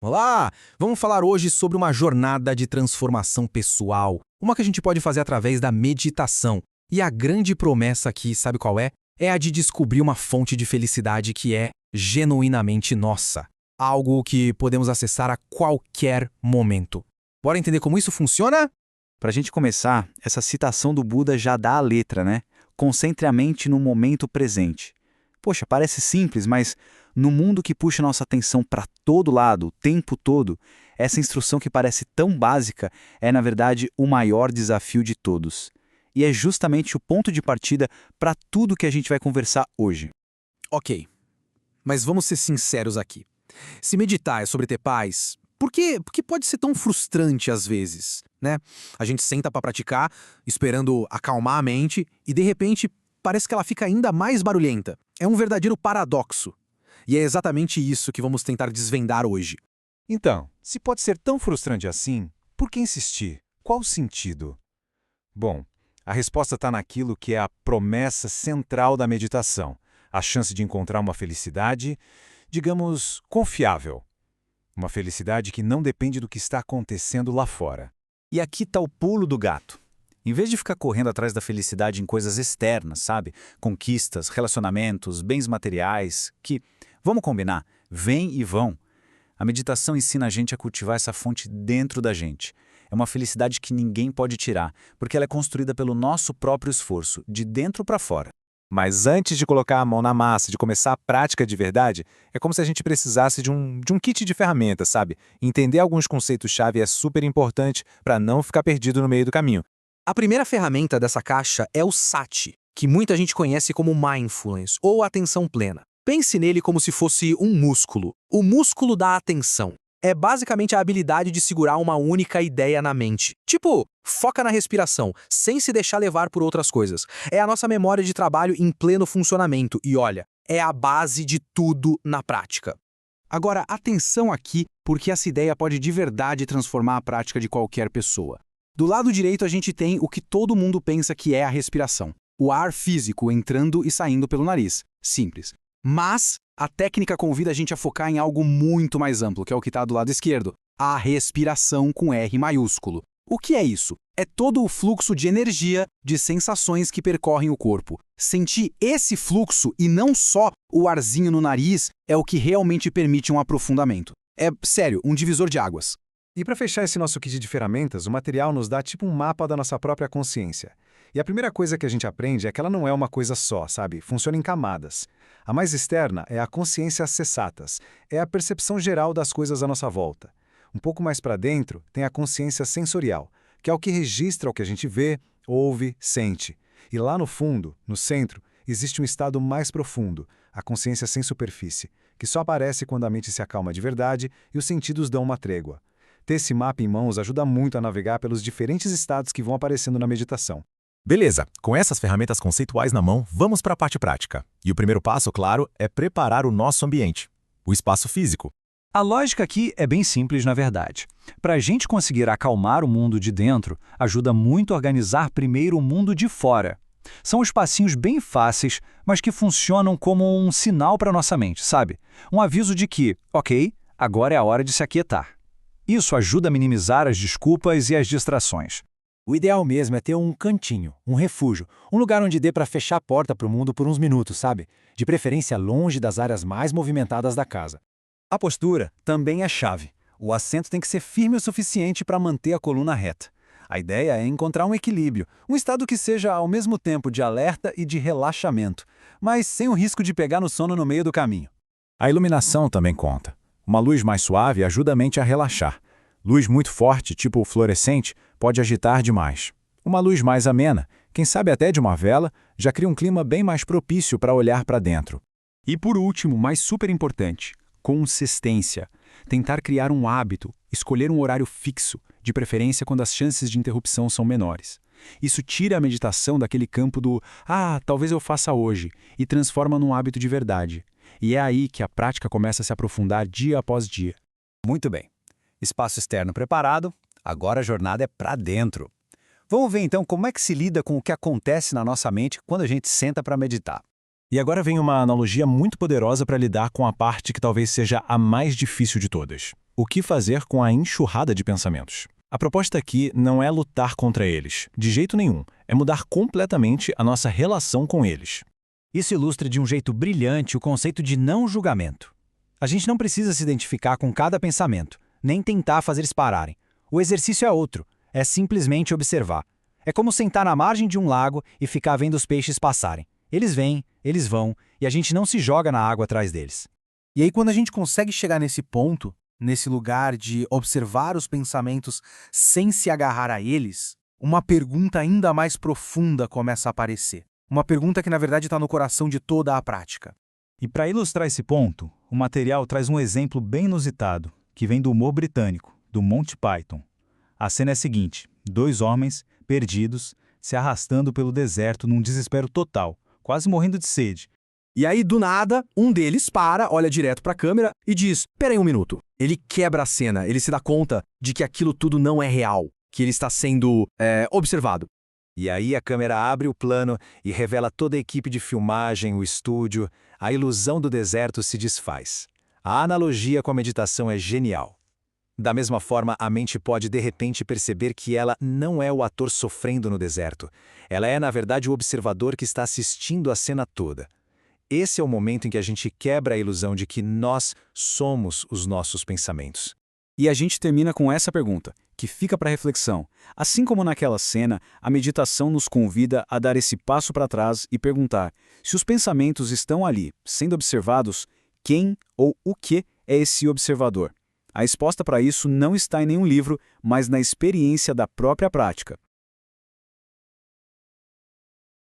Olá! Vamos falar hoje sobre uma jornada de transformação pessoal, uma que a gente pode fazer através da meditação. E a grande promessa aqui, sabe qual é? É a de descobrir uma fonte de felicidade que é genuinamente nossa. Algo que podemos acessar a qualquer momento. Bora entender como isso funciona? Para a gente começar, essa citação do Buda já dá a letra, né? Concentre a mente no momento presente. Poxa, parece simples, mas no mundo que puxa nossa atenção para todo lado, o tempo todo, essa instrução que parece tão básica é, na verdade, o maior desafio de todos. E é justamente o ponto de partida para tudo que a gente vai conversar hoje. Ok, mas vamos ser sinceros aqui. Se meditar é sobre ter paz, por que pode ser tão frustrante às vezes, né? A gente senta para praticar, esperando acalmar a mente, e de repente parece que ela fica ainda mais barulhenta. É um verdadeiro paradoxo. E é exatamente isso que vamos tentar desvendar hoje. Então, se pode ser tão frustrante assim, por que insistir? Qual o sentido? Bom, a resposta está naquilo que é a promessa central da meditação, a chance de encontrar uma felicidade, digamos, confiável. Uma felicidade que não depende do que está acontecendo lá fora. E aqui está o pulo do gato. Em vez de ficar correndo atrás da felicidade em coisas externas, sabe? Conquistas, relacionamentos, bens materiais, que, vamos combinar, vêm e vão. A meditação ensina a gente a cultivar essa fonte dentro da gente. É uma felicidade que ninguém pode tirar, porque ela é construída pelo nosso próprio esforço, de dentro para fora. Mas antes de colocar a mão na massa, de começar a prática de verdade, é como se a gente precisasse de um kit de ferramentas, sabe? Entender alguns conceitos-chave é super importante para não ficar perdido no meio do caminho. A primeira ferramenta dessa caixa é o Sati, que muita gente conhece como Mindfulness ou atenção plena. Pense nele como se fosse um músculo. O músculo da atenção. É basicamente a habilidade de segurar uma única ideia na mente. Tipo, foca na respiração, sem se deixar levar por outras coisas. É a nossa memória de trabalho em pleno funcionamento e olha, é a base de tudo na prática. Agora, atenção aqui, porque essa ideia pode de verdade transformar a prática de qualquer pessoa. Do lado direito a gente tem o que todo mundo pensa que é a respiração. O ar físico entrando e saindo pelo nariz. Simples. Mas a técnica convida a gente a focar em algo muito mais amplo, que é o que está do lado esquerdo. A respiração com R maiúsculo. O que é isso? É todo o fluxo de energia, de sensações que percorrem o corpo. Sentir esse fluxo e não só o arzinho no nariz é o que realmente permite um aprofundamento. É, sério, um divisor de águas. E para fechar esse nosso kit de ferramentas, o material nos dá tipo um mapa da nossa própria consciência. E a primeira coisa que a gente aprende é que ela não é uma coisa só, sabe? Funciona em camadas. A mais externa é a consciência cessatas, é a percepção geral das coisas à nossa volta. Um pouco mais para dentro tem a consciência sensorial, que é o que registra o que a gente vê, ouve, sente. E lá no fundo, no centro, existe um estado mais profundo, a consciência sem superfície, que só aparece quando a mente se acalma de verdade e os sentidos dão uma trégua. Ter esse mapa em mãos ajuda muito a navegar pelos diferentes estados que vão aparecendo na meditação. Beleza, com essas ferramentas conceituais na mão, vamos para a parte prática. E o primeiro passo, claro, é preparar o nosso ambiente, o espaço físico. A lógica aqui é bem simples, na verdade. Para a gente conseguir acalmar o mundo de dentro, ajuda muito a organizar primeiro o mundo de fora. São espacinhos bem fáceis, mas que funcionam como um sinal para nossa mente, sabe? Um aviso de que, ok, agora é a hora de se aquietar. Isso ajuda a minimizar as desculpas e as distrações. O ideal mesmo é ter um cantinho, um refúgio, um lugar onde dê para fechar a porta para o mundo por uns minutos, sabe? De preferência longe das áreas mais movimentadas da casa. A postura também é chave. O assento tem que ser firme o suficiente para manter a coluna reta. A ideia é encontrar um equilíbrio, um estado que seja ao mesmo tempo de alerta e de relaxamento, mas sem o risco de pegar no sono no meio do caminho. A iluminação também conta. Uma luz mais suave ajuda a mente a relaxar. Luz muito forte, tipo fluorescente, pode agitar demais. Uma luz mais amena, quem sabe até de uma vela, já cria um clima bem mais propício para olhar para dentro. E por último, mas super importante, consistência. Tentar criar um hábito, escolher um horário fixo, de preferência quando as chances de interrupção são menores. Isso tira a meditação daquele campo do talvez eu faça hoje, e transforma num hábito de verdade. E é aí que a prática começa a se aprofundar dia após dia. Muito bem. Espaço externo preparado, agora a jornada é para dentro. Vamos ver então como é que se lida com o que acontece na nossa mente quando a gente senta para meditar. E agora vem uma analogia muito poderosa para lidar com a parte que talvez seja a mais difícil de todas: O que fazer com a enxurrada de pensamentos? A proposta aqui não é lutar contra eles, de jeito nenhum, é mudar completamente a nossa relação com eles. Isso ilustra de um jeito brilhante o conceito de não julgamento. A gente não precisa se identificar com cada pensamento, nem tentar fazer eles pararem. O exercício é outro, é simplesmente observar. É como sentar na margem de um lago e ficar vendo os peixes passarem. Eles vêm, eles vão, e a gente não se joga na água atrás deles. E aí, quando a gente consegue chegar nesse ponto, nesse lugar de observar os pensamentos sem se agarrar a eles, uma pergunta ainda mais profunda começa a aparecer. Uma pergunta que, na verdade, está no coração de toda a prática. E para ilustrar esse ponto, o material traz um exemplo bem inusitado, que vem do humor britânico, do Monty Python. A cena é a seguinte: 2 homens, perdidos, se arrastando pelo deserto num desespero total, quase morrendo de sede. E aí, do nada, um deles para, olha direto para a câmera e diz: "Pera aí um minuto." Ele quebra a cena, ele se dá conta de que aquilo tudo não é real, que ele está sendo observado. E aí a câmera abre o plano e revela toda a equipe de filmagem, o estúdio. A ilusão do deserto se desfaz. A analogia com a meditação é genial. Da mesma forma, a mente pode de repente perceber que ela não é o ator sofrendo no deserto. Ela é, na verdade, o observador que está assistindo a cena toda. Esse é o momento em que a gente quebra a ilusão de que nós somos os nossos pensamentos. E a gente termina com essa pergunta, que fica para reflexão. Assim como naquela cena, a meditação nos convida a dar esse passo para trás e perguntar: se os pensamentos estão ali, sendo observados, quem ou o que é esse observador? A resposta para isso não está em nenhum livro, mas na experiência da própria prática.